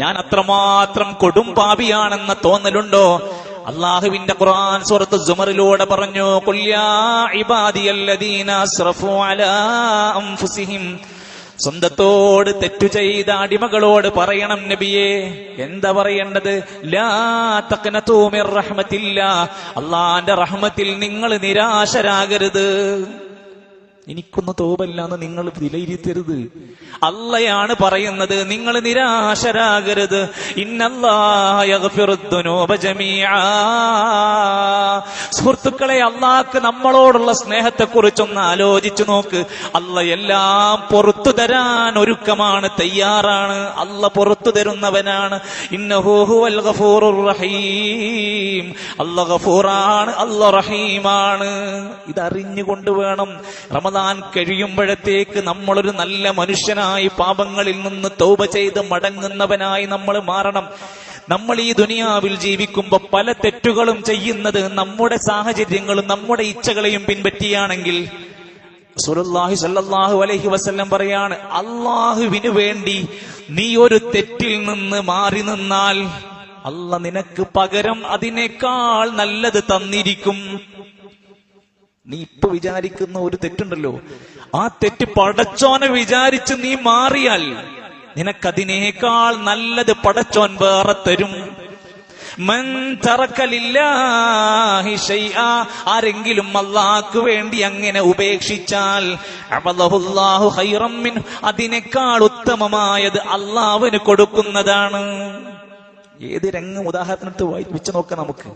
ഞാൻ അത്രമാത്രം കൊടും പാപിയാണെന്ന തോന്നലുണ്ടോ? അള്ളാഹുവിന്റെ ഖുർആൻ സൂറത്ത് സുമറിലൂടെ പറഞ്ഞു, ഖുൽ യാ ഇബാദിയല്ലദീന അസ്റഫു അലാ അൻഫുസിഹിം. സ്വന്തത്തോട് തെറ്റു ചെയ്ത അടിമകളോട് പറയണം നബിയേ. എന്താ പറയേണ്ടത്? ലാ തഖ്നതു മിർ റഹ്മത്തില്ലാ, അള്ളാന്റെ റഹ്മത്തിൽ നിങ്ങൾ നിരാശരാകരുത്. എനിക്കൊന്നും തൗബയില്ലാന്ന് നിങ്ങൾ വിലയിരുത്തരുത്. അള്ളയാണ് പറയുന്നത്, നിങ്ങൾ നിരാശരാകരുത്. ഇന്നല്ലാഹ യഗ്ഫിറുദ് ദുനൂബ ജമീഅ. സുഹൃത്തുക്കളെ, അള്ളാഹ്ക്ക് നമ്മളോടുള്ള സ്നേഹത്തെക്കുറിച്ചൊന്ന് ആലോചിച്ചു നോക്ക്. അള്ള എല്ലാം പുറത്തു തരാൻ ഒരുക്കമാണ്, തയ്യാറാണ്. അള്ള പുറത്തു തരുന്നവനാണ്. ഇന്നഹു ഹുവൽ ഗഫൂറുർ റഹീം. അള്ള ഗഫൂറാണ്, അള്ള റഹീമാണ്. ഇതറിഞ്ഞുകൊണ്ട് വേണം റമദാൻ കഴിയുമ്പോഴത്തേക്ക് നമ്മളൊരു നല്ല മനുഷ്യനായി പാപങ്ങളിൽ നിന്ന് തൗബ ചെയ്ത് മടങ്ങുന്നവനായി നമ്മൾ മാറണം. നമ്മൾ ഈ ദുനിയാവിൽ ജീവിക്കുമ്പോൾ പല തെറ്റുകളും ചെയ്യുന്നത് നമ്മുടെ സാഹചര്യങ്ങളും നമ്മുടെ ഇച്ഛകളെയും പിൻപറ്റിയാണെങ്കിൽ റസൂലുള്ളാഹി സ്വല്ലല്ലാഹു അലൈഹി വസല്ലം പറയാണ്, അള്ളാഹുവിന് വേണ്ടി നീ ഒരു തെറ്റിൽ നിന്ന് മാറി നിന്നാൽ അള്ള നിനക്ക് പകരം അതിനേക്കാൾ നല്ലത് തന്നിരിക്കും. നീ ഇപ്പൊ വിചാരിക്കുന്ന ഒരു തെറ്റുണ്ടല്ലോ, ആ തെറ്റ് പടച്ചോനെ വിചാരിച്ച് നീ മാറിയാൽ നിനക്കതിനേക്കാൾ നല്ലത് പടച്ചോൻ വേറെ തരും. മൻ തറക ലില്ലാഹി ശൈആ, ആരെങ്കിലും അല്ലാഹുവിന് വേണ്ടി അങ്ങനെ ഉപേക്ഷിച്ചാൽ അബദഹുല്ലാഹു ഖൈറൻ മിൻ, അതിനേക്കാൾ ഉത്തമമായത് അല്ലാഹുവിന് കൊടുക്കുന്നതാണ്. ഏത് രംഗം ഉദാഹരണത്തിന് വെച്ച് നോക്കാം നമുക്ക്.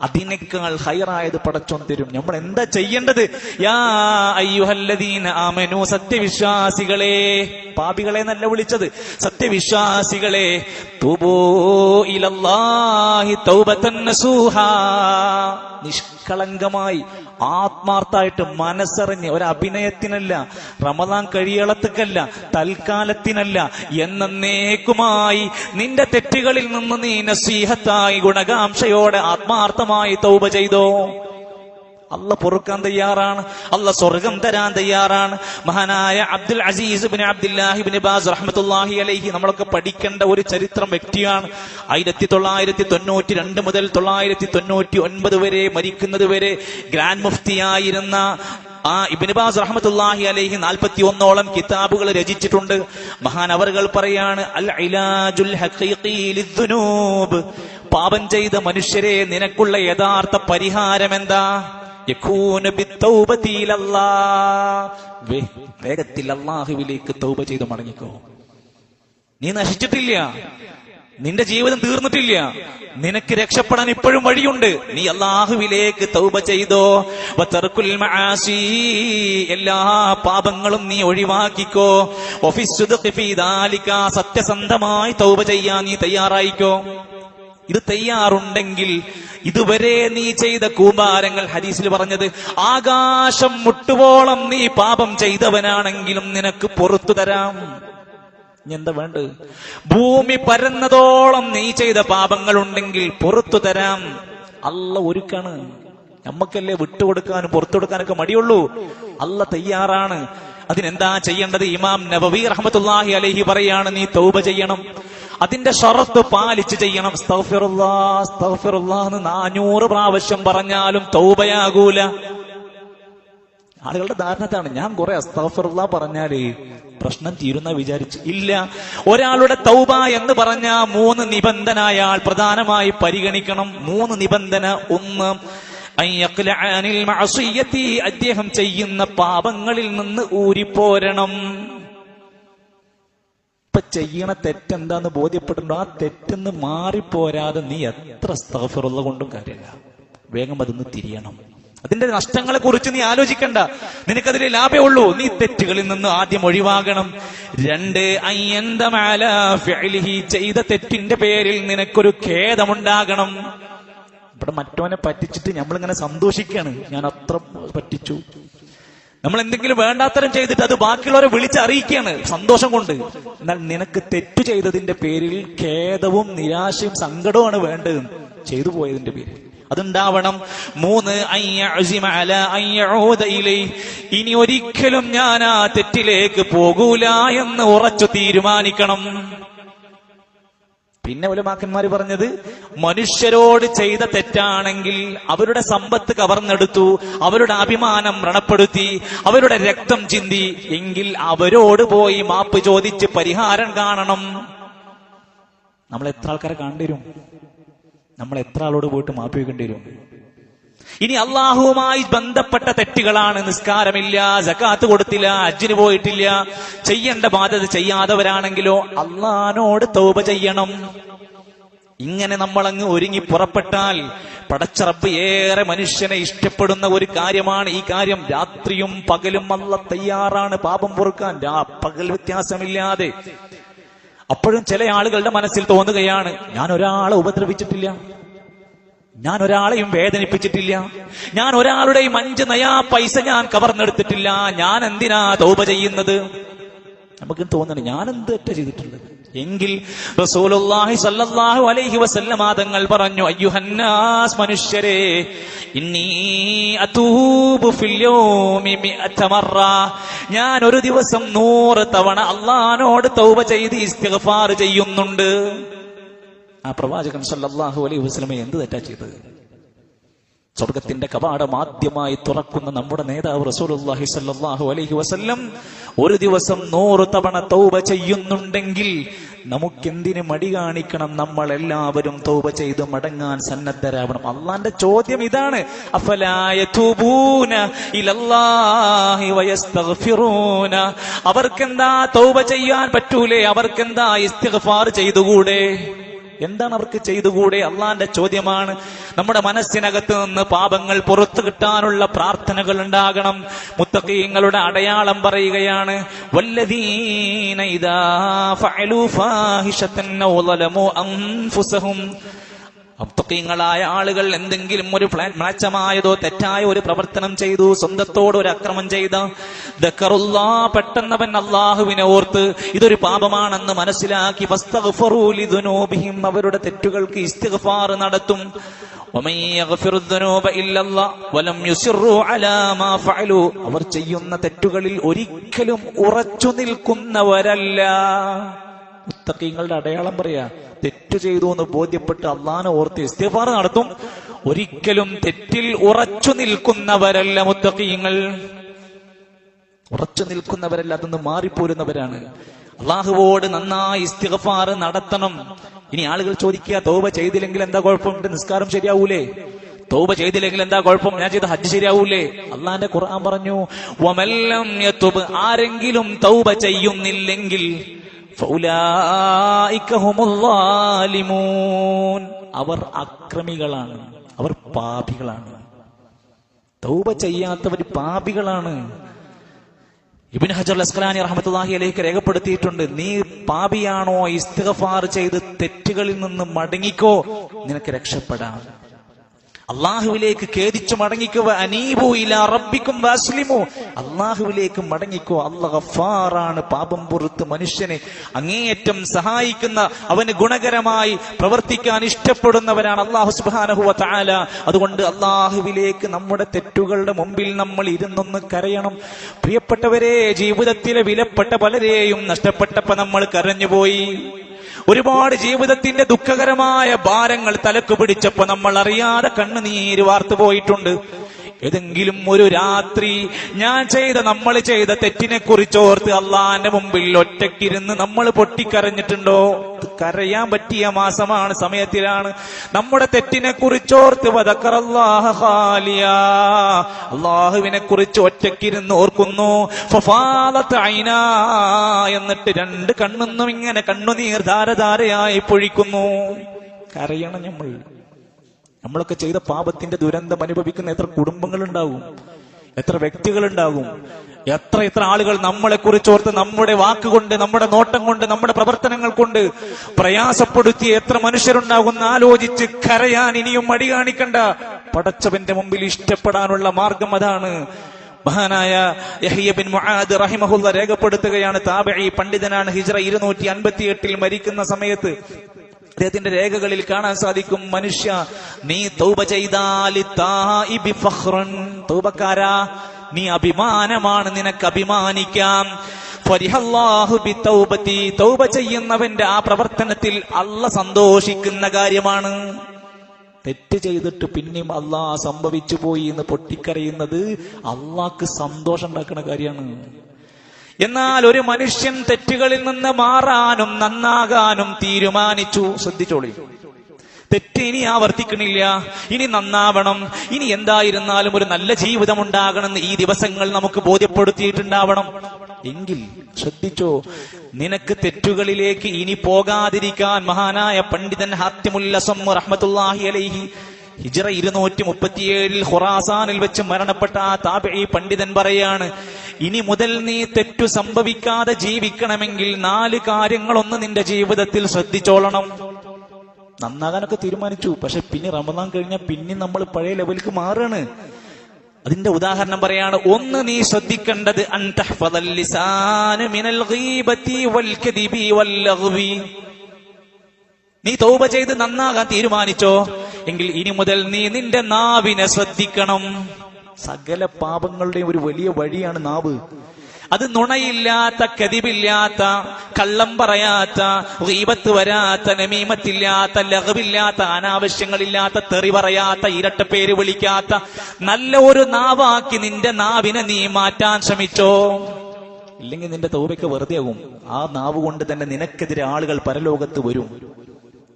അതിനേക്കാൾ ഹൈറായത് പടച്ചോൻ തരും. നമ്മൾ എന്താ ചെയ്യേണ്ടത്? യാ അയ്യുഹല്ലദീന ആമനൂ, സത്യവിശ്വാസികളെ, പാപികളെ നല്ല വിളിച്ചത്, സത്യവിശ്വാസികളെ, തൂബൂ ഇലല്ലാഹി തൗബതൻ നസൂഹാ, നിഷ്കളങ്കമായി ആത്മാർത്ഥമായിട്ട് മനസ്സറിഞ്ഞ്, ഒരു അഭിനയത്തിനല്ല, റമദാൻ കഴിയളത്തക്കല്ല, തൽക്കാലത്തിനല്ല, എന്നേക്കുമായി നിന്റെ തെറ്റുകളിൽ നിന്ന് നീ നസീഹത്തായി ഗുണകാംക്ഷയോടെ ആത്മാർത്ഥമായി തൗബ ചെയ്തോ. അള്ള പൊറുക്കാൻ തയ്യാറാണ്, അള്ള സ്വർഗം തരാൻ തയ്യാറാണ്. മഹാനായ അബ്ദുൽ അസീസ് ഇബ്നു അബ്ദുല്ലാഹി ഇബ്നു ബാസ് റഹ്മത്തുള്ളാഹി അലൈഹി നമ്മളൊക്കെ പഠിക്കേണ്ട ഒരു ചരിത്രം വ്യക്തിയാണ്. 1992 മുതൽ 1999 വരെ മരിക്കുന്നത് വരെ ഗ്രാൻഡ് മുഫ്തിയായിരുന്ന ആ ഇബ്നു ബാസ് റഹ്മത്തുള്ളാഹി അലൈഹി 41ഓളം കിതാബുകൾ രചിച്ചിട്ടുണ്ട്. മഹാനവറുകൾ പറയാണ്, അൽ ഇലാജുൽ ഹഖീഖി ലിദ്ദുനൂബ്, പാപം ചെയ്ത മനുഷ്യരെ നിനക്കുള്ള യഥാർത്ഥ പരിഹാരം എന്താ? യകൂന ബിത്തൗബതി ഇലല്ലാഹ്, വേഗത്തിൽ അല്ലാഹുവിലേക്ക് തൗബ ചെയ്ത് മടങ്ങിക്കോ. നീ നശിച്ചിട്ടില്ല, നിന്റെ ജീവിതം തീർന്നിട്ടില്ല, നിനക്ക് രക്ഷപ്പെടാൻ ഇപ്പോഴും വഴിയുണ്ട്. നീ അല്ലാഹുവിലേക്ക് തൗബ ചെയ്തോ. വതർകുൽ മആസി, എല്ലാ പാപങ്ങളും നീ ഒഴിവാക്കിക്കോ. വഫിസ്സുദ്ഖി ഫീ ദാലിക, സത്യസന്ധമായി തൗബ ചെയ്യാൻ നീ തയ്യാറായിക്കോ. ഇത് തയ്യാറുണ്ടെങ്കിൽ ഇതുവരെ നീ ചെയ്ത കൂമ്പാരങ്ങൾ, ഹദീസിൽ പറഞ്ഞത്, ആകാശം മുട്ടുവോളം നീ പാപം ചെയ്തവനാണെങ്കിലും നിനക്ക് പുറത്തു തരാം. എന്താ വേണ്ടത്? ഭൂമി പരന്നതോളം നീ ചെയ്ത പാപങ്ങൾ ഉണ്ടെങ്കിൽ പുറത്തു തരാം. അള്ള ഒരുക്കാണ്. നമ്മക്കല്ലേ വിട്ടുകൊടുക്കാനും പുറത്തു കൊടുക്കാനൊക്കെ മടിയുള്ളൂ. അള്ള തയ്യാറാണ്. അതിനെന്താ ചെയ്യേണ്ടത്? ഇമാം നബവി റഹ്മത്തുള്ളാഹി അലൈഹി പറയാണ്, നീ തൗബ ചെയ്യണം. അതിന്റെ ഷറത്ത് പാലിച്ച് ചെയ്യണം. അസ്തഗ്ഫിറുല്ലാഹ് അസ്തഗ്ഫിറുല്ലാഹ് എന്ന് 400 പ്രാവശ്യം പറഞ്ഞാലും തൗബയാകൂല. ആളുകളുടെ ധാരണത്താണ്, ഞാൻ കുറെ അസ്തഗ്ഫിറുല്ലാഹ് പറഞ്ഞാലേ പ്രശ്നം തീരുന്ന വിചാരിച്ചു. ഇല്ല. ഒരാളുടെ തൗബ എന്ന് പറഞ്ഞ 3 നിബന്ധന അയാൾ പ്രധാനമായി പരിഗണിക്കണം. 3 നിബന്ധന. ഒന്ന്, അൻയഖ്ലഅനിൽ മഅസിയതി, അദ്ദേഹം ചെയ്യുന്ന പാപങ്ങളിൽ നിന്ന് ഊരിപ്പോരണം. ഇപ്പൊ ചെയ്യണ തെറ്റെന്താന്ന് ബോധ്യപ്പെട്ടിട്ടുണ്ടോ? ആ തെറ്റെന്ന് മാറിപ്പോരാതെ നീ എത്ര അസ്തഗ്ഫിറുല്ലാഹ് കൊണ്ടും കാര്യമില്ല. വേഗം അതൊന്ന് തിരിയണം. അതിന്റെ നഷ്ടങ്ങളെ കുറിച്ച് നീ ആലോചിക്കണ്ട, നിനക്കതിലെ ലാഭമേ ഉള്ളൂ. നീ തെറ്റുകളിൽ നിന്ന് ആദ്യം ഒഴിവാകണം. 2, അയ്യന്തമ അലാ ഫിഅലിഹി, ചെയ്ത തെറ്റിന്റെ പേരിൽ നിനക്കൊരു ഖേദമുണ്ടാകണം. ഇവിടെ മറ്റവനെ പറ്റിച്ചിട്ട് നമ്മളിങ്ങനെ സന്തോഷിക്കാണ്, ഞാൻ അത്ര പറ്റിച്ചു. നമ്മൾ എന്തെങ്കിലും വേണ്ടാത്തരം ചെയ്തിട്ട് അത് ബാക്കിയുള്ളവരെ വിളിച്ചറിയിക്കുകയാണ് സന്തോഷം കൊണ്ട്. എന്നാൽ നിനക്ക് തെറ്റു ചെയ്തതിന്റെ പേരിൽ ഖേദവും നിരാശയും സങ്കടവുമാണ് വേണ്ടത്, ചെയ്തു പോയതിന്റെ പേരിൽ. അതുണ്ടാവണം. 3, അയ്യഅസിമ അലാ അയ്യഊദ ഇലൈഹി, ഇനി ഒരിക്കലും ഞാൻ ആ തെറ്റിലേക്ക് പോകൂല എന്ന് ഉറച്ചു തീരുമാനിക്കണം. പിന്നെ ഉലമാക്കന്മാര് പറഞ്ഞത്, മനുഷ്യരോട് ചെയ്ത തെറ്റാണെങ്കിൽ അവരുടെ സമ്പത്ത് കവർന്നെടുത്തു, അവരുടെ അഭിമാനം വ്രണപ്പെടുത്തി, അവരുടെ രക്തം ചിന്തി, എങ്കിൽ അവരോട് പോയി മാപ്പ് ചോദിച്ച് പരിഹാരം കാണണം. നമ്മൾ എത്ര ആൾക്കാരെ കാണേണ്ടി വരും? നമ്മൾ എത്ര ആളോട് പോയിട്ട് മാപ്പ് ചോദിക്കേണ്ടി വരും? ഇനി അള്ളാഹുവുമായി ബന്ധപ്പെട്ട തെറ്റുകളാണ്. നിസ്കാരമില്ല, സകാത്ത് കൊടുത്തില്ല, ഹജ്ജിന് പോയിട്ടില്ല, ചെയ്യേണ്ട ബാധ്യത ചെയ്യാത്തവരാണെങ്കിലോ അള്ളാഹിനോട് തൗബ ചെയ്യണം. ഇങ്ങനെ നമ്മളങ്ങ് ഒരുങ്ങി പുറപ്പെട്ടാൽ പടച്ച റബ്ബ് ഏറെ മനുഷ്യനെ ഇഷ്ടപ്പെടുന്ന ഒരു കാര്യമാണ് ഈ കാര്യം. രാത്രിയും പകലും അല്ലാഹ് തയ്യാറാണ് പാപം പൊറുക്കാൻ, പകൽ വ്യത്യാസമില്ലാതെ. അപ്പോഴും ചില ആളുകളുടെ മനസ്സിൽ തോന്നുകയാണ്, ഞാൻ ഒരാളെ ഉപദ്രവിച്ചിട്ടില്ല, ഞാൻ ഒരാളെയും വേദനിപ്പിച്ചിട്ടില്ല, ഞാൻ ഒരാളുടെയും 5 നയാ പൈസ ഞാൻ കവർന്നെടുത്തിട്ടില്ല, ഞാൻ എന്തിനാ തൗബ ചെയ്യുന്നത്? നമുക്ക് തോന്നണം, ഞാൻ എന്ത് തെറ്റാ ചെയ്തിട്ടുള്ളത്? എങ്കിൽ റസൂലുള്ളാഹി സ്വല്ലല്ലാഹു അലൈഹി വസല്ലം തങ്ങൾ പറഞ്ഞു, അയ്യുഹന്നാസ്, മനുഷ്യരെ, ഇന്നി അതൂബു ഫിൽ യൗമി 100 മറ, ഞാൻ ഒരു ദിവസം 100 തവണ അല്ലാഹുവോട് തൗബ ചെയ്ത് ഇസ്തിഗ്ഫാർ ചെയ്യുന്നുണ്ട്. ആ പ്രവാചകൻ സല്ലല്ലാഹു അലൈഹി വസല്ലം എന്ത് തെറ്റാ ചെയ്തത്? സ്വർഗത്തിന്റെ കവാടം ആദ്യമായി തുറക്കുന്ന നമ്മുടെ നേതാവ് റസൂലുള്ളാഹി സ്വല്ലല്ലാഹു അലൈഹി വസല്ലം ഒരു ദിവസം 100 തവണ തൗബ ചെയ്യുന്നുണ്ടെങ്കിൽ നമുക്കെന്തിന് മടി കാണിക്കണം? നമ്മൾ എല്ലാവരും തൗബ ചെയ്ത് മടങ്ങാൻ സന്നദ്ധരാവണം. അള്ളാന്റെ ചോദ്യം ഇതാണ്, അഫലാ യതൂബൂന ഇലല്ലാഹി വയസ്തഗ്ഫിറൂന, അവർക്കെന്താ തൗബ ചെയ്യാൻ പറ്റൂലേ? അവർക്കെന്താ ഇസ്തിഗ്ഫാർ ചെയ്തുകൂടെ? എന്താണ് അവർക്ക് ചെയ്തുകൂടെ? അള്ളാന്റെ ചോദ്യമാണ്. നമ്മുടെ മനസ്സിനകത്ത് നിന്ന് പാപങ്ങൾ പുറത്തു കിട്ടാനുള്ള പ്രാർത്ഥനകൾ ഉണ്ടാകണം. മുത്തഖീങ്ങളുടെ അടയാളം പറയുകയാണ്, വല്ലദീന ഇദാ ഫഅലൂ ഫാഹിശതൻ ഔ ളലമൂ അൻഫുസഹും, മുത്തഖീങ്ങളായ ആളുകൾ എന്തെങ്കിലും ഒരു മ്ലേച്ഛമായതോ തെറ്റായ ഒരു പ്രവർത്തനം ചെയ്തു, സ്വന്തത്തോട് ഒരു അക്രമം ചെയ്ത, ദക്കറുല്ലാഹ്, പെട്ടെന്നവൻ അള്ളാഹുവിനെ ഓർത്ത് ഇതൊരു പാപമാണെന്ന് മനസ്സിലാക്കി, ഫസ്തഗ്ഫറൂ ലിദുനൂബിഹിം, അവരുടെ തെറ്റുകൾക്ക് ഇസ്തിഗ്ഫാർ നടത്തും. വമൻ യഗ്ഫിറു ദുനൂബ ഇല്ലല്ലാഹ് വലം യുസിറൂ അലാ മാ ഫഅലൂ, അവർ ചെയ്യുന്ന തെറ്റുകളിൽ ഒരിക്കലും ഉറച്ചു നിൽക്കുന്നവരല്ല. മുത്തഖീങ്ങളുടെ അടയാളം പറയാ, തെറ്റു ചെയ്തു എന്ന് ബോധ്യപ്പെട്ട് അള്ളാഹനെ ഓർത്ത് ഇസ്തിഗ്ഫാർ നടത്തും, ഒരിക്കലും തെറ്റിൽ ഉറച്ചു നിൽക്കുന്നവരല്ല മുത്തഖീങ്ങൾ. ഉറച്ചു നിൽക്കുന്നവരല്ല, അതൊന്ന് മാറിപ്പോരുന്നവരാണ്. അള്ളാഹുവോട് നന്നായി ഇസ്തിഗ്ഫാർ നടത്തണം. ഇനി ആളുകൾ ചോദിക്കുക, തൗബ ചെയ്തില്ലെങ്കിൽ എന്താ കുഴപ്പം? നിസ്കാരം ശരിയാവൂലേ? തൗബ ചെയ്തില്ലെങ്കിൽ എന്താ കുഴപ്പം? ഞാൻ ചെയ്ത ഹജ്ജ് ശരിയാവൂലേ? അള്ളാന്റെ ഖുർആൻ പറഞ്ഞു, വമല്ലം യതുബ്, ആരെങ്കിലും തൗബ ചെയ്യുന്നില്ലെങ്കിൽ ഫൗലായിക ഹുമുൽ ളാലിമൂൻ, അവർ അക്രമികളാണ്, അവർ പാപികളാണ്. തൗബ ചെയ്യാത്തവർ പാപികളാണ്. ഇബ്നു ഹജർ അസ്ഖലാനി റഹ്മത്തുള്ളാഹി അലൈഹി രേഖപ്പെടുത്തിയിട്ടുണ്ട്, നീ പാപിയാണോ, ഇസ്തിഗ്ഫാർ ചെയ്ത് തെറ്റുകളിൽ നിന്ന് മടങ്ങിക്കോ, നിനക്ക് രക്ഷപ്പെടാം. അള്ളാഹുവിലേക്ക് ഖേദിച്ചു മടങ്ങിക്കുക. അനീബു ഇലാ റബ്ബിക്കും വഅസ്ലിമു, അള്ളാഹുവിലേക്ക് മടങ്ങിക്കോ. അല്ലാഹു ഗഫാറാണ്, പാപം പുറത്ത് മനുഷ്യനെ അങ്ങേയറ്റം സഹായിക്കുന്ന, അവന് ഗുണകരമായി പ്രവർത്തിക്കാൻ ഇഷ്ടപ്പെടുന്നവരാണ് അല്ലാഹു സുബ്ഹാനഹു വ തആല. അതുകൊണ്ട് അള്ളാഹുവിലേക്ക് നമ്മുടെ തെറ്റുകളുടെ മുമ്പിൽ നമ്മൾ ഇരുന്നൊന്ന് കരയണം. പ്രിയപ്പെട്ടവരെ, ജീവിതത്തിലെ വിലപ്പെട്ട പലരെയും നഷ്ടപ്പെട്ടപ്പോ നമ്മൾ കരഞ്ഞുപോയി. ഒരുപാട് ജീവിതത്തിന്റെ ദുഃഖകരമായ ഭാരങ്ങൾ തലക്ക് പിടിച്ചപ്പോ നമ്മൾ അറിയാതെ കണ്ണുനീര് വാർത്തു പോയിട്ടുണ്ട്. ഏതെങ്കിലും ഒരു രാത്രി നമ്മൾ ചെയ്ത തെറ്റിനെ കുറിച്ചോർത്ത് അള്ളാന്റെ മുമ്പിൽ ഒറ്റയ്ക്കിരുന്ന് നമ്മൾ പൊട്ടിക്കരഞ്ഞിട്ടുണ്ടോ? കരയാൻ പറ്റിയ മാസമാണ്, സമയത്തിലാണ്. നമ്മുടെ തെറ്റിനെ കുറിച്ചോർത്ത് അള്ളാഹുവിനെ കുറിച്ച് ഒറ്റയ്ക്കിരുന്ന് ഓർക്കുന്നു. എന്നിട്ട് 2 കണ്ണൊന്നും ഇങ്ങനെ കണ്ണുനീർ ധാരധാരയായി പൊഴിക്കുന്നു. കരയണം നമ്മളൊക്കെ ചെയ്ത പാപത്തിന്റെ ദുരന്തം അനുഭവിക്കുന്ന എത്ര കുടുംബങ്ങളുണ്ടാകും, എത്ര വ്യക്തികളുണ്ടാകും, എത്ര ആളുകൾ നമ്മളെ കുറിച്ചോർത്ത് നമ്മുടെ വാക്കുകൊണ്ട്, നമ്മുടെ നോട്ടം കൊണ്ട്, നമ്മുടെ പ്രവർത്തനങ്ങൾ കൊണ്ട് പ്രയാസപ്പെടുത്തിയ എത്ര മനുഷ്യരുണ്ടാകും. ആലോചിച്ച് കരയാൻ ഇനിയും മടി കാണിക്കണ്ട. പടച്ചവന്റെ മുമ്പിൽ ഇഷ്ടപ്പെടാനുള്ള മാർഗം അതാണ്. മഹാനായ യഹ്യ ബിൻ മുആദ് റഹിമഹുല്ലാഹ് രേഖപ്പെടുത്തുകയാണ്, താബഈ പണ്ഡിതനാണ്, ഹിജ്റ 258 മരിക്കുന്ന സമയത്ത് അദ്ദേഹത്തിന്റെ രേഖകളിൽ കാണാൻ സാധിക്കും, മനുഷ്യ, നീ തൗബ ചെയ്താൽ താഇബി ഫഖ്റൻ, തൗബക്കാരാ, നീ അഭിമാനമാണ്, നിനക്ക് അഭിമാനിക്കാം. ഫരിഹല്ലാഹു ബിതൗബതി, തൗബ ചെയ്യുന്നവന്റെ ആ പ്രവർത്തനത്തിൽ അല്ലാഹ് സന്തോഷിക്കുന്ന കാര്യമാണ്. തെറ്റ് ചെയ്തിട്ട് പിന്നെയും അല്ലാഹ് സംഭവിച്ചു പോയി എന്ന് പൊട്ടിക്കരയുന്നത് അല്ലാഹ്ക്ക് സന്തോഷം ഉണ്ടാക്കുന്ന കാര്യമാണ്. എന്നാൽ ഒരു മനുഷ്യൻ തെറ്റുകളിൽ നിന്ന് മാറാനും നന്നാകാനും തീരുമാനിച്ചു, ശ്രദ്ധിച്ചോളി, തെറ്റ് ഇനി ആവർത്തിക്കണില്ല, ഇനി നന്നാവണം, ഇനി എന്തായിരുന്നാലും ഒരു നല്ല ജീവിതം ഉണ്ടാകണമെന്ന് ഈ ദിവസങ്ങൾ നമുക്ക് ബോധ്യപ്പെടുത്തിയിട്ടുണ്ടാവണം എങ്കിൽ ശ്രദ്ധിച്ചോ, നിനക്ക് തെറ്റുകളിലേക്ക് ഇനി പോകാതിരിക്കാൻ മഹാനായ പണ്ഡിതൻ ഹാത്തിമുൽ അസം റഹ്മത്തുള്ളാഹി അലൈഹി ഹിജ്റ 237 ഖുറാസാനിൽ വെച്ച് മരണപ്പെട്ട ആ താബിഈ പണ്ഡിതൻ പറയാണ്, ഇനി മുതൽ നീ തെറ്റു സംഭവിക്കാതെ ജീവിക്കണമെങ്കിൽ 4 കാര്യങ്ങളൊന്ന് നിന്റെ ജീവിതത്തിൽ ശ്രദ്ധിച്ചോളണം. നന്നാകാനൊക്കെ തീരുമാനിച്ചു, പക്ഷെ പിന്നെ റമദാൻ കഴിഞ്ഞാൽ പിന്നെ നമ്മൾ പഴയ ലെവലിലേക്ക് മാറാണ്. അതിന്റെ ഉദാഹരണം പറയാണ്, ഒന്ന് നീ ശ്രദ്ധിക്കേണ്ടത് അൻ തഹ്ഫദൽ ലിസാന മിനൽ ഗീബതി വൽ കദിബി വൽ ലഗ്വി. നീ തൗബ ചെയ്ത് നന്നാകാൻ തീരുമാനിച്ചോ എങ്കിൽ ഇനി മുതൽ നീ നിന്റെ നാവിനെ ശ്രദ്ധിക്കണം. സകല പാപങ്ങളുടെയും ഒരു വലിയ വഴിയാണ് നാവ്. അത് നുണയില്ലാത്ത, കദിബില്ലാത്ത, കള്ളം പറയാത്ത, ഗീബത്ത് വരാത്ത, നമീമത്തില്ലാത്ത, ലഗ്വില്ലാത്ത, അനാവശ്യങ്ങളില്ലാത്ത, തെറി പറയാത്ത, ഇരട്ടപ്പേര് വിളിക്കാത്ത നല്ല ഒരു നാവാക്കി നിന്റെ നാവിനെ നീ മാറ്റാൻ ശ്രമിച്ചോ. ഇല്ലെങ്കിൽ നിന്റെ തൗബയ്ക്ക് വെറുതെ ആകും. ആ നാവ് കൊണ്ട് തന്നെ നിനക്കെതിരെ ആളുകൾ പരലോകത്ത് വരും.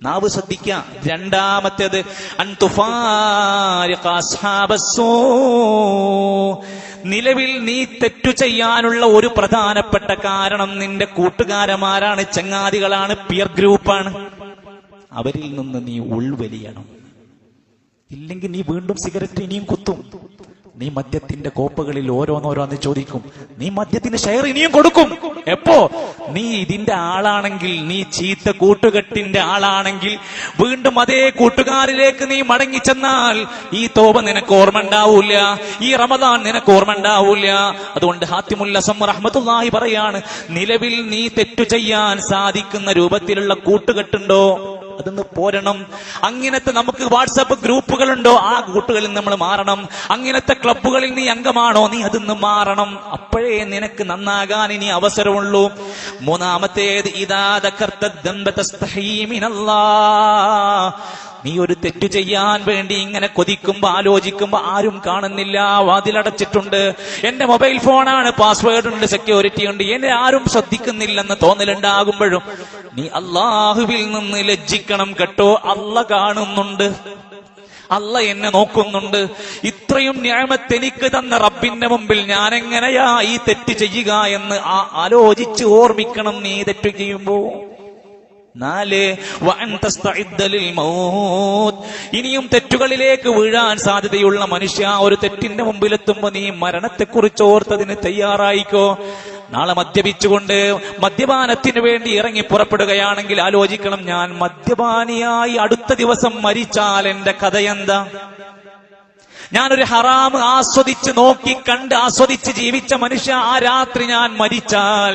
നാവ് ശ്രദ്ധിക്കുക. രണ്ടാമത്തേത് നിലവിൽ നീ തെറ്റു ചെയ്യാനുള്ള ഒരു പ്രധാനപ്പെട്ട കാരണം നിന്റെ കൂട്ടുകാരന്മാരാണ്, ചങ്ങാതികളാണ്, പിയർ ഗ്രൂപ്പാണ്. അവരിൽ നിന്ന് നീ ഉൾവലിയണം. ഇല്ലെങ്കിൽ നീ വീണ്ടും സിഗരറ്റ് ഇനിയും കുത്തും. നീ മദ്യത്തിന്റെ കോപ്പകളിൽ ഓരോന്നോരോന്ന് ചോദിക്കും. നീ മദ്യത്തിന് ഷെയർ ഇനിയും കൊടുക്കും. എപ്പോ? നീ ഇതിന്റെ ആളാണെങ്കിൽ, നീ ചീത്ത കൂട്ടുകെട്ടിന്റെ ആളാണെങ്കിൽ വീണ്ടും അതേ കൂട്ടുകാരിലേക്ക് നീ മടങ്ങിച്ചെന്നാൽ ഈ തോബ നിനക്ക് ഓർമ്മ ഉണ്ടാവൂല, ഈ റമദാൻ നിനക്ക് ഓർമ്മ ഉണ്ടാവൂല. അതുകൊണ്ട് ഹാത്തിമുൽ അസം റഹ്മത്തുള്ളാഹി പറയാണ്, നിലവിൽ നീ തെറ്റു ചെയ്യാൻ സാധിക്കുന്ന രൂപത്തിലുള്ള കൂട്ടുകെട്ടുണ്ടോ അതൊന്ന് പോരണം. അങ്ങനത്തെ നമുക്ക് വാട്സാപ്പ് ഗ്രൂപ്പുകളുണ്ടോ, ആ കൂട്ടുകളിൽ നമ്മൾ മാറണം. അങ്ങനത്തെ ക്ലബ്ബുകളിൽ നീ അംഗമാണോ, നീ അതിന്ന് മാറണം. അപ്പോഴേ നിനക്ക് നന്നാകാൻ ഇനി അവസരമുള്ളൂ. മൂന്നാമത്തേത് ഇദാ ദക്കർത ദംബ തസ്തഹീ മിനല്ലാഹ്. നീ ഒരു തെറ്റു ചെയ്യാൻ വേണ്ടി ഇങ്ങനെ കൊതിക്കുമ്പോ, ആലോചിക്കുമ്പോ ആരും കാണുന്നില്ല, വാതിലടച്ചിട്ടുണ്ട്, എന്റെ മൊബൈൽ ഫോണാണ്, പാസ്വേഡ് ഉണ്ട്, സെക്യൂരിറ്റി ഉണ്ട്, എന്നെ ആരും ശ്രദ്ധിക്കുന്നില്ലെന്ന് തോന്നലുണ്ടാകുമ്പോഴും നീ അള്ളാഹുവിൽ നിന്ന് ലജ്ജിക്കണം കേട്ടോ. അള്ളാഹ് കാണുന്നുണ്ട്, അള്ളാഹ് എന്നെ നോക്കുന്നുണ്ട്. ഇത്രയും നിഅമത്ത് എനിക്ക് തന്ന റബ്ബിന്റെ മുമ്പിൽ ഞാൻ എങ്ങനെയാ ഈ തെറ്റ് ചെയ്യുക എന്ന് ആലോചിച്ച് ഓർമ്മിക്കണം നീ തെറ്റു ചെയ്യുമ്പോ. 4 ഇനിയും തെറ്റുകളിലേക്ക് വീഴാൻ സാധ്യതയുള്ള മനുഷ്യ, ഒരു തെറ്റിന്റെ മുമ്പിലെത്തുമ്പോ നീ മരണത്തെക്കുറിച്ച് ഓർത്തതിന് തയ്യാറായിക്കോ. നാളെ മദ്യപിച്ചുകൊണ്ട് മദ്യപാനത്തിന് വേണ്ടി ഇറങ്ങി പുറപ്പെടുകയാണെങ്കിൽ ആലോചിക്കണം, ഞാൻ മദ്യപാനിയായി അടുത്ത ദിവസം മരിച്ചാൽ എന്റെ കഥയെന്താ? ഞാനൊരു ഹറാം ആസ്വദിച്ച് നോക്കി കണ്ട് ആസ്വദിച്ച് ജീവിച്ച മനുഷ്യ, ആ രാത്രി ഞാൻ മരിച്ചാൽ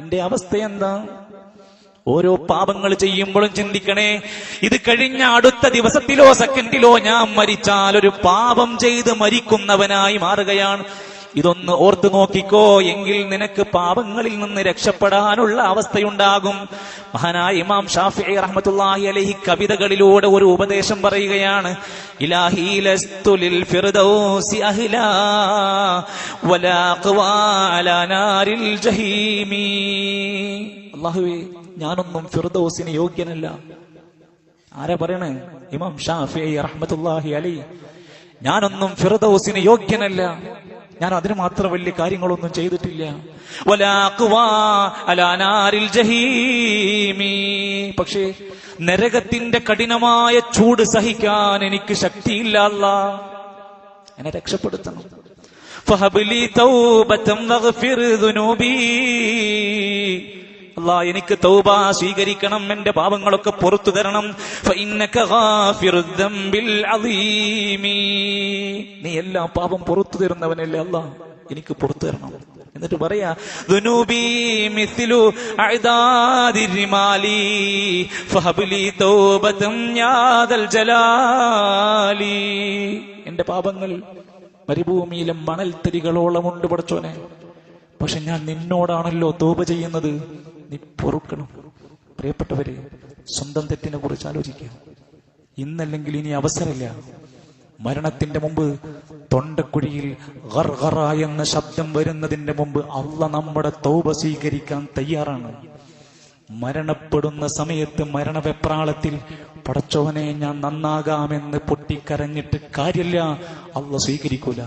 എന്റെ അവസ്ഥ എന്താ? ഓരോ പാപങ്ങൾ ചെയ്യുമ്പോഴും ചിന്തിക്കണേ, ഇത് കഴിഞ്ഞ അടുത്ത ദിവസത്തിലോ സെക്കൻഡിലോ ഞാൻ മരിച്ചാൽ ഒരു പാപം ചെയ്ത് മരിക്കുന്നവനായി മാറുകയാണ്. ഇതൊന്ന് ഓർത്തു നോക്കിക്കോ, എങ്കിൽ നിനക്ക് പാപങ്ങളിൽ നിന്ന് രക്ഷപ്പെടാനുള്ള അവസ്ഥയുണ്ടാകും. മഹാനായ ഇമാം ഷാഫിഈ റഹ്മത്തുള്ളാഹി അലൈഹി കവിതകളിലൂടെ ഒരു ഉപദേശം പറയുകയാണ്, ഇലാഹി ലസ്തു ലിൽ ഫിർദൗസി അഹ്ലാ വലാ ഖവാ അലാ നാരിൽ ജഹീമി. അല്ലാഹുവേ, ഞാനൊന്നും ഫിർദൗസിന് യോഗ്യനല്ല. ആരാ പറയണേ? ഇമാം ഷാഫിഈ റഹ്മത്തുള്ളാഹി അലൈഹി. ഞാനൊന്നും ഫിർദൗസിന് യോഗ്യനല്ല, ഞാൻ അതിന് മാത്രം വലിയ കാര്യങ്ങളൊന്നും ചെയ്തിട്ടില്ല. വലാ ഖവാ അലാ നാരിൽ ജഹീമി. പക്ഷേ നരകത്തിന്റെ കഠിനമായ ചൂട് സഹിക്കാൻ എനിക്ക് ശക്തിയില്ല. അല്ലാഹ് എന്നെ രക്ഷപ്പെടുത്തണം. ഫഹബ്ലി തൗബതൻ വഗ്ഫിർ ദുനൂബി. അല്ലാഹ് എനിക്ക് തൗബ സ്വീകരിക്കണം, എന്റെ പാപങ്ങളൊക്കെ പുറത്തു തരണം. ഫഇന്നക ഗാഫിറുദ് ദംബിൽ അളീമി. നീ എല്ലാ പാപം പുറത്തു തരുന്നവനല്ലേ അല്ലാഹ്, എനിക്ക് പുറത്തു തരണം. എന്നിട്ട് പറയാ, ദുനൂബി മിസ്ലു അഅദാദിർ റിമാലി ഫഹബ്ലി തൗബതൻ യാദൽ ജലാലി. എന്റെ പാപങ്ങൾ മരുഭൂമിയിലെ മണൽത്തരികളോളം ഉണ്ട് പടച്ചോനെ. പക്ഷെ ഞാൻ നിന്നോടാണല്ലോ തൗബ ചെയ്യുന്നത്, നീ പൊറുക്കണം. പ്രിയപ്പെട്ടവരെ, സ്വന്തം തെറ്റിനെ കുറിച്ച് ആലോചിക്കുക. ഇന്നല്ലെങ്കിൽ ഇനി അവസരമില്ല. മരണത്തിന്റെ മുമ്പ് തൊണ്ടക്കുഴിയിൽ ഗർഗറ എന്ന ശബ്ദം വരുന്നതിന്റെ മുമ്പ് അള്ളാഹ് നമ്മുടെ തൗബ സ്വീകരിക്കാൻ തയ്യാറാണ്. മരണപ്പെടുന്ന സമയത്ത് മരണവെപ്രാളത്തിൽ പടച്ചോനെ ഞാൻ നന്നാകാമെന്ന് പൊട്ടിക്കരഞ്ഞിട്ട് കാര്യമില്ല, അള്ളാഹ് സ്വീകരിക്കൂല.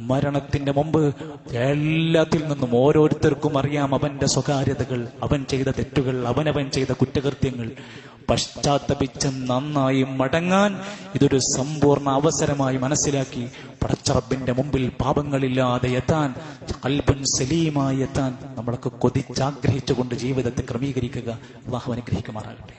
മരണത്തിന്റെ മുമ്പ് എല്ലാത്തിൽ നിന്നും ഓരോരുത്തർക്കും അറിയാം അവന്റെ സ്വകാര്യതകൾ, അവൻ ചെയ്ത തെറ്റുകൾ, അവനവൻ ചെയ്ത കുറ്റകൃത്യങ്ങൾ. പശ്ചാത്തപിച്ച് നന്നായി മടങ്ങാൻ ഇതൊരു സമ്പൂർണ്ണ അവസരമായി മനസ്സിലാക്കി പടച്ചറബിന്റെ മുമ്പിൽ പാപങ്ങളില്ലാതെ എത്താൻ, ഖൽബുൻ സലീമായി എത്താൻ നമ്മളൊക്കെ കൊതിച്ചാഗ്രഹിച്ചുകൊണ്ട് ജീവിതത്തെ ക്രമീകരിക്കുക. അല്ലാഹു അനുഗ്രഹിക്കുമാറാകട്ടെ.